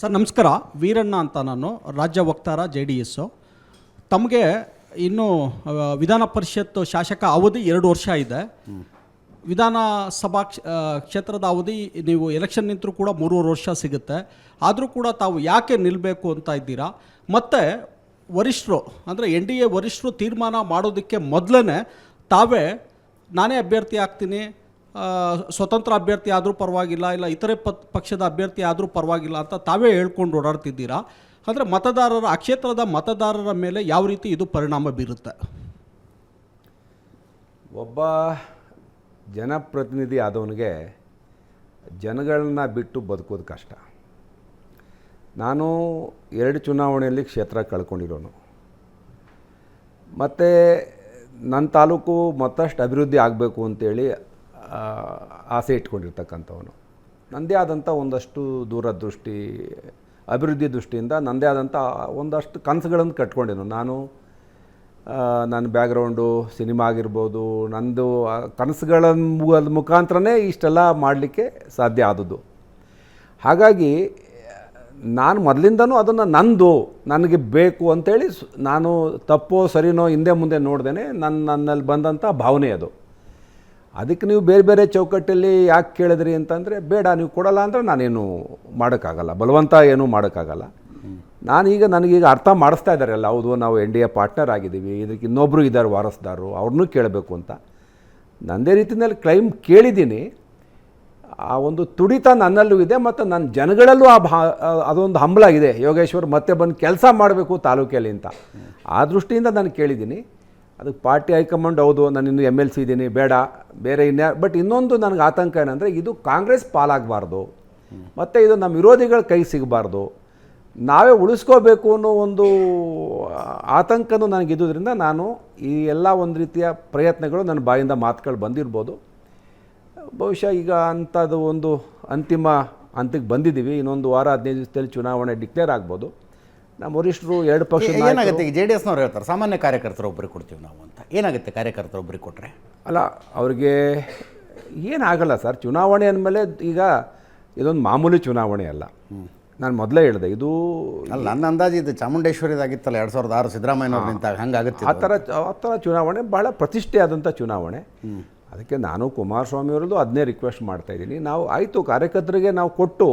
Sir ನಮಸ್ಕಾರ. ವೀರಣ್ಣ ಅಂತ, ನಾನು ರಾಜ್ಯ ವಕ್ತಾರ JDS. ತಮಗೆ ಇನ್ನು ವಿಧಾನ ಪರಿಷತ್ ಶಾಸಕ ಅವಧಿ 2 ವರ್ಷ ಇದೆ. ವಿಧಾನಸಭಾ ಕ್ಷೇತ್ರದ ಅವಧಿ ನೀವು ಎಲೆಕ್ಷನ್ ನಿಂತರೂ ಕೂಡ 3.5 ವರ್ಷ ಸಿಗುತ್ತೆ. ಆದರೂ ಕೂಡ ತಾವು ಯಾಕೆ ನಿಲ್ಲಬೇಕು ಅಂತ ಇದ್ದೀರಾ? ಮತ್ತು ವರಿಷ್ಠರು ಅಂದರೆ NDA ವರಿಷ್ಠರು ತೀರ್ಮಾನ ಮಾಡೋದಕ್ಕೆ ಮೊದಲೇ ತಾವೇ ನಾನೇ ಅಭ್ಯರ್ಥಿ ಆಗ್ತೀನಿ, ಸ್ವತಂತ್ರ ಅಭ್ಯರ್ಥಿ ಆದರೂ ಪರವಾಗಿಲ್ಲ, ಇಲ್ಲ ಇತರೆ ಪಕ್ಷದ ಅಭ್ಯರ್ಥಿ ಆದರೂ ಪರವಾಗಿಲ್ಲ ಅಂತ ತಾವೇ ಹೇಳ್ಕೊಂಡು ಓಡಾಡ್ತಿದ್ದೀರಾ. ಅಂದರೆ ಮತದಾರರ ಆ ಕ್ಷೇತ್ರದ ಮತದಾರರ ಮೇಲೆ ಯಾವ ರೀತಿ ಇದು ಪರಿಣಾಮ ಬೀರುತ್ತೆ? ಒಬ್ಬ ಜನಪ್ರತಿನಿಧಿ ಆದವನಿಗೆ ಜನಗಳನ್ನ ಬಿಟ್ಟು ಬದುಕೋದು ಕಷ್ಟ. ನಾನು 2 ಚುನಾವಣೆಯಲ್ಲಿ ಕ್ಷೇತ್ರ ಕಳ್ಕೊಂಡಿರೋನು. ಮತ್ತು ನನ್ನ ತಾಲೂಕು ಮತ್ತಷ್ಟು ಅಭಿವೃದ್ಧಿ ಆಗಬೇಕು ಅಂತೇಳಿ ಆಸೆ ಇಟ್ಕೊಂಡಿರ್ತಕ್ಕಂಥವನು. ನನ್ನದೇ ಆದಂಥ ಒಂದಷ್ಟು ದೂರದೃಷ್ಟಿ, ಅಭಿವೃದ್ಧಿ ದೃಷ್ಟಿಯಿಂದ ನನ್ನದೇ ಆದಂಥ ಒಂದಷ್ಟು ಕನಸುಗಳನ್ನು ಕಟ್ಕೊಂಡಿದ್ದು. ನನ್ನ ಬ್ಯಾಕ್ಗ್ರೌಂಡು ಸಿನಿಮಾ ಆಗಿರ್ಬೋದು, ನಂದು ಕನಸುಗಳ ಮುಖಾಂತರನೇ ಇಷ್ಟೆಲ್ಲ ಮಾಡಲಿಕ್ಕೆ ಸಾಧ್ಯ ಆದದ್ದು. ಹಾಗಾಗಿ ನಾನು ಮೊದಲಿಂದನೂ ಅದನ್ನು ನನಗೆ ಬೇಕು ಅಂಥೇಳಿ ನಾನು ತಪ್ಪೋ ಸರಿನೋ ಹಿಂದೆ ಮುಂದೆ ನೋಡ್ದೇ ನನ್ನಲ್ಲಿ ಬಂದಂಥ ಭಾವನೆ ಅದು. ಅದಕ್ಕೆ ನೀವು ಬೇರೆ ಬೇರೆ ಚೌಕಟ್ಟಲ್ಲಿ ಯಾಕೆ ಕೇಳಿದ್ರಿ ಅಂತಂದರೆ, ಬೇಡ ನೀವು ಕೊಡಲ್ಲ ಅಂದರೆ ನಾನೇನು ಮಾಡೋಕ್ಕಾಗಲ್ಲ, ಬಲವಂತ ಏನೂ ಮಾಡೋಕ್ಕಾಗಲ್ಲ. ನನಗೀಗ ಅರ್ಥ ಮಾಡಿಸ್ತಾ ಇದ್ದಾರೆ ಎಲ್ಲ, ಹೌದು ನಾವು NDA ಪಾರ್ಟ್ನರ್ ಆಗಿದ್ದೀವಿ, ಇದಕ್ಕೆ ಇನ್ನೊಬ್ಬರು ಇದ್ದಾರೆ ವಾರಸ್ದಾರರು, ಅವ್ರನ್ನೂ ಕೇಳಬೇಕು ಅಂತ ನನ್ನದೇ ರೀತಿಯಲ್ಲಿ ಕ್ಲೈಮ್ ಕೇಳಿದ್ದೀನಿ. ಆ ಒಂದು ತುಡಿತ ನನ್ನಲ್ಲೂ ಇದೆ ಮತ್ತು ನನ್ನ ಜನಗಳಲ್ಲೂ ಅದೊಂದು ಹಂಬಲ ಇದೆ, ಯೋಗೇಶ್ವರ್ ಮತ್ತೆ ಬಂದು ಕೆಲಸ ಮಾಡಬೇಕು ತಾಲೂಕಲ್ಲಿ ಅಂತ. ಆ ದೃಷ್ಟಿಯಿಂದ ನಾನು ಕೇಳಿದ್ದೀನಿ. ಅದಕ್ಕೆ ಪಾರ್ಟಿ ಹೈಕಮಾಂಡ್ ಹೌದು ನಾನು ಇನ್ನೂ MLC ಇದ್ದೀನಿ, ಬೇಡ ಬೇರೆ ಬಟ್ ಇನ್ನೊಂದು ನನಗೆ ಆತಂಕ ಏನಂದರೆ, ಇದು ಕಾಂಗ್ರೆಸ್ ಪಾಲಾಗಬಾರ್ದು ಮತ್ತು ಇದು ನಮ್ಮ ವಿರೋಧಿಗಳ ಕೈ ಸಿಗಬಾರ್ದು, ನಾವೇ ಉಳಿಸ್ಕೋಬೇಕು ಅನ್ನೋ ಒಂದು ಆತಂಕನೂ ನನಗಿದ್ದುದರಿಂದ ನಾನು ಈ ಎಲ್ಲ ಒಂದು ರೀತಿಯ ಪ್ರಯತ್ನಗಳು ನನ್ನ ಬಾಯಿಂದ ಮಾತುಗಳು ಬಂದಿರ್ಬೋದು. ಬಹುಶಃ ಈಗ ಅಂಥದ್ದು ಒಂದು ಅಂತಿಮ ಹಂತಕ್ಕೆ ಬಂದಿದ್ದೀವಿ. ಇನ್ನೊಂದು ವಾರ 15 ದಿವಸದಲ್ಲಿ ಚುನಾವಣೆ ಡಿಕ್ಲೇರ್ ಆಗ್ಬೋದು. ನಮ್ಮ ವರಿಷ್ಠರು 2 ಪಕ್ಷ ಏನಾಗುತ್ತೆ, ಈಗ JDSನವ್ರು ಹೇಳ್ತಾರೆ ಸಾಮಾನ್ಯ ಕಾರ್ಯಕರ್ತರು ಒಬ್ಬರಿಗೆ ಕೊಡ್ತೀವಿ ನಾವು ಅಂತ. ಏನಾಗುತ್ತೆ ಕಾರ್ಯಕರ್ತರು ಒಬ್ಬರಿಗೆ ಕೊಟ್ಟರೆ? ಅಲ್ಲ, ಅವ್ರಿಗೆ ಏನಾಗಲ್ಲ ಸರ್. ಚುನಾವಣೆ ಅಂದಮೇಲೆ ಈಗ ಇದೊಂದು ಮಾಮೂಲಿ ಚುನಾವಣೆ ಅಲ್ಲ. ನಾನು ಮೊದಲೇ ಹೇಳಿದೆ, ಇದು ಅಲ್ಲ ನನ್ನ ಅಂದಾಜು ಇದು ಚಾಮುಂಡೇಶ್ವರಿದಾಗಿತ್ತಲ್ಲ 2006 ಸಿದ್ದರಾಮಯ್ಯನವ್ರು ನಿಂತಾಗ, ಹಂಗಾಗುತ್ತೆ. ಆ ಥರ ಚುನಾವಣೆ ಭಾಳ ಪ್ರತಿಷ್ಠೆ ಆದಂಥ ಚುನಾವಣೆ. ಅದಕ್ಕೆ ನಾನು ಕುಮಾರಸ್ವಾಮಿಯವರದ್ದು ಅದನ್ನೇ ರಿಕ್ವೆಸ್ಟ್ ಮಾಡ್ತಾಯಿದ್ದೀನಿ. ನಾವು ಆಯಿತು ಕಾರ್ಯಕರ್ತರಿಗೆ ನಾವು ಕೊಟ್ಟು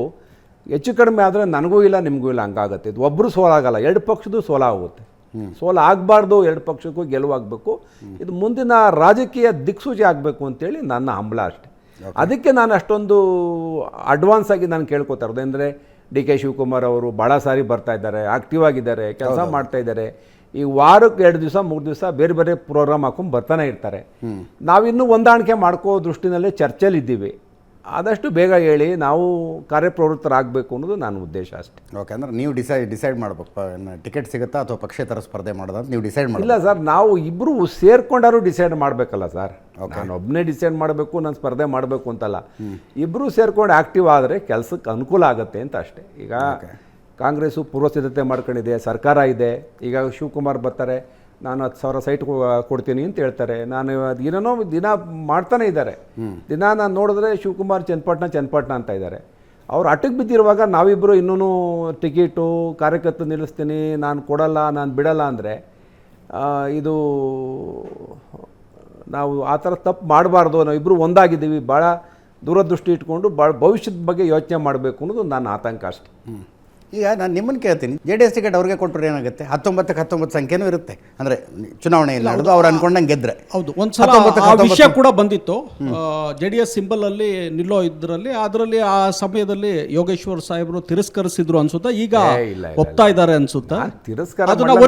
ಹೆಚ್ಚು ಕಡಿಮೆ ಆದರೆ ನನಗೂ ಇಲ್ಲ ನಿಮಗೂ ಇಲ್ಲ ಹಂಗಾಗತ್ತೆ. ಇದು ಒಬ್ಬರು ಸೋಲಾಗಲ್ಲ, 2 ಪಕ್ಷದ್ದು ಸೋಲಾಗುತ್ತೆ. ಸೋಲಾಗಬಾರ್ದು, 2 ಪಕ್ಷಕ್ಕೂ ಗೆಲುವಾಗಬೇಕು. ಇದು ಮುಂದಿನ ರಾಜಕೀಯ ದಿಕ್ಸೂಚಿ ಆಗಬೇಕು ಅಂತೇಳಿ ನನ್ನ ಹಂಬಲ ಅಷ್ಟೆ. ಅದಕ್ಕೆ ನಾನು ಅಷ್ಟೊಂದು ಅಡ್ವಾನ್ಸ್ ಆಗಿ ನಾನು ಕೇಳ್ಕೊತಾ ಇರೋದು. ಅಂದರೆ DK ಶಿವಕುಮಾರ್ ಅವರು ಭಾಳ ಸಾರಿ ಬರ್ತಾ ಇದ್ದಾರೆ, ಆ್ಯಕ್ಟಿವ್ ಆಗಿದ್ದಾರೆ, ಕೆಲಸ ಮಾಡ್ತಾ ಇದ್ದಾರೆ. ಈ ವಾರಕ್ಕೆ 2 ದಿವಸ 3 ದಿವಸ ಬೇರೆ ಬೇರೆ ಪ್ರೋಗ್ರಾಮ್ ಹಾಕೊಂಡು ಬರ್ತಾನೆ ಇರ್ತಾರೆ. ನಾವಿನ್ನೂ ಹೊಂದಾಣಿಕೆ ಮಾಡ್ಕೋ ದೃಷ್ಟಿನಲ್ಲೇ ಚರ್ಚೆಲಿದ್ದೀವಿ. ಆದಷ್ಟು ಬೇಗ ಹೇಳಿ ನಾವು ಕಾರ್ಯಪ್ರವೃತ್ತರಾಗಬೇಕು ಅನ್ನೋದು ನನ್ನ ಉದ್ದೇಶ ಅಷ್ಟೇ. ಓಕೆ, ಅಂದರೆ ನೀವು ಡಿಸೈಡ್ ಮಾಡಬೇಕು, ಟಿಕೆಟ್ ಸಿಗುತ್ತಾ ಅಥವಾ ಪಕ್ಷೇತರ ಸ್ಪರ್ಧೆ ಮಾಡೋದಂತ ನೀವು ಡಿಸೈಡ್ ಮಾಡಿ? ಇಲ್ಲ ಸರ್, ನಾವು ಇಬ್ಬರು ಸೇರ್ಕೊಂಡಾರು ಡಿಸೈಡ್ ಮಾಡಬೇಕಲ್ಲ ಸರ್. ನಾನು ಒಬ್ಬನೇ ಡಿಸೈಡ್ ಮಾಡಬೇಕು, ನಾನು ಸ್ಪರ್ಧೆ ಮಾಡಬೇಕು ಅಂತಲ್ಲ. ಇಬ್ಬರು ಸೇರ್ಕೊಂಡು ಆ್ಯಕ್ಟಿವ್ ಆದರೆ ಕೆಲಸಕ್ಕೆ ಅನುಕೂಲ ಆಗುತ್ತೆ ಅಂತ ಅಷ್ಟೇ. ಈಗ ಕಾಂಗ್ರೆಸ್ಸು ಪೂರ್ವ ಸಿದ್ಧತೆ ಮಾಡ್ಕೊಂಡಿದೆ, ಸರ್ಕಾರ ಇದೆ. ಈಗ ಶಿವಕುಮಾರ್ ಬರ್ತಾರೆ, ನಾನು 10,000 ಸೈಟ್ ಕೊಡ್ತೀನಿ ಅಂತ ಹೇಳ್ತಾರೆ. ನಾನು ಏನೇನೋ ದಿನ ಮಾಡ್ತಾನೆ ಇದ್ದಾರೆ. ದಿನ ನಾನು ನೋಡಿದ್ರೆ ಶಿವಕುಮಾರ್ ಚನ್ನಪಟ್ಟಣ ಅಂತ ಇದ್ದಾರೆ. ಅವ್ರು ಅಟಕ್ಕೆ ಬಿದ್ದಿರುವಾಗ ನಾವಿಬ್ಬರು ಇನ್ನೂ ಟಿಕೆಟು ಕಾರ್ಯಕರ್ತರು ನಿಲ್ಲಿಸ್ತೀನಿ, ನಾನು ಕೊಡಲ್ಲ, ನಾನು ಬಿಡಲ್ಲ ಅಂದರೆ ಇದು ನಾವು ಆ ಥರ ತಪ್ಪು ಮಾಡಬಾರ್ದು. ನಾವಿಬ್ಬರು ಒಂದಾಗಿದ್ದೀವಿ, ಭಾಳ ದೂರದೃಷ್ಟಿ ಇಟ್ಕೊಂಡು ಭಾಳ ಭವಿಷ್ಯದ ಬಗ್ಗೆ ಯೋಚನೆ ಮಾಡಬೇಕು ಅನ್ನೋದು ನನ್ನ ಆತಂಕ ಅಷ್ಟೆ. ಈಗ ನಾನು ನಿಮ್ಮನ್ನು ಕೇಳ್ತೀನಿ, JDS ಟಿಕೆಟ್ ಅವ್ರಿಗೆ ಕೊಟ್ಟರೆ ಏನಾಗುತ್ತೆ? 19 ಸಂಖ್ಯೆನೂ ಇರುತ್ತೆ. ಅಂದರೆ ಚುನಾವಣೆ ಇಲ್ಲ ನಡೆದು ಅವ್ರು ಅನ್ಕೊಂಡಂಗೆ ಗೆದ್ರೆ. ಹೌದು, ಒಂದ್ಸಲ ಆ ವಿಷಯ ಕೂಡ ಬಂದಿತ್ತು. JDS ಸಿಂಬಲ್ ಅಲ್ಲಿ ನಿಲ್ಲೋ ಇದರಲ್ಲಿ, ಅದರಲ್ಲಿ ಆ ಸಮಯದಲ್ಲಿ ಯೋಗೇಶ್ವರ್ ಸಾಹೇಬರು ತಿರಸ್ಕರಿಸಿದ್ರು ಅನ್ಸುತ್ತೆ. ಈಗ ಒಪ್ತಾ ಇದ್ದಾರೆ ಅನ್ಸುತ್ತೆ. ಅದನ್ನ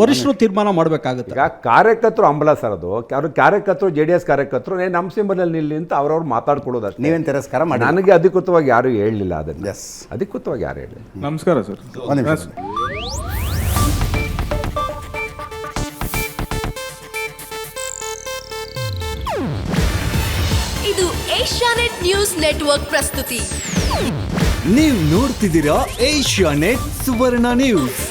ವರಿಷ್ಠರು ತೀರ್ಮಾನ ಮಾಡಬೇಕಾಗುತ್ತೆ. ಈಗ ಕಾರ್ಯಕರ್ತರು ಅಂಬಲ ಸರ್, ಅದು ಅವ್ರ ಕಾರ್ಯಕರ್ತರು JDS ಕಾರ್ಯಕರ್ತರು ನಮ್ಮ ಸಿಂಬಲ್ ಅಲ್ಲಿ ನಿಲ್ಲಿ ಅಂತ ಅವ್ರವ್ರು ಮಾತಾಡ್ಕೊಳ್ಳೋದು ಅಷ್ಟೇ. ನೀವೇನು ತಿರಸ್ಕಾರ ಮಾಡಿ? ನನಗೆ ಅಧಿಕೃತವಾಗಿ ಯಾರು ಹೇಳಲಿಲ್ಲ ಅದನ್ನ. ಅಧಿಕೃತವಾಗಿ ಯಾರು ಹೇಳಿ. ನಮಸ್ಕಾರ ಸರ್. ಇದು ಏಷ್ಯಾನೆಟ್ ನ್ಯೂಸ್ ನೆಟ್ವರ್ಕ್ ಪ್ರಸ್ತುತಿ. ನೀವು ನೋಡ್ತಿದ್ದೀರಾ ಏಷ್ಯಾನೆಟ್ ಸುವರ್ಣ ನ್ಯೂಸ್.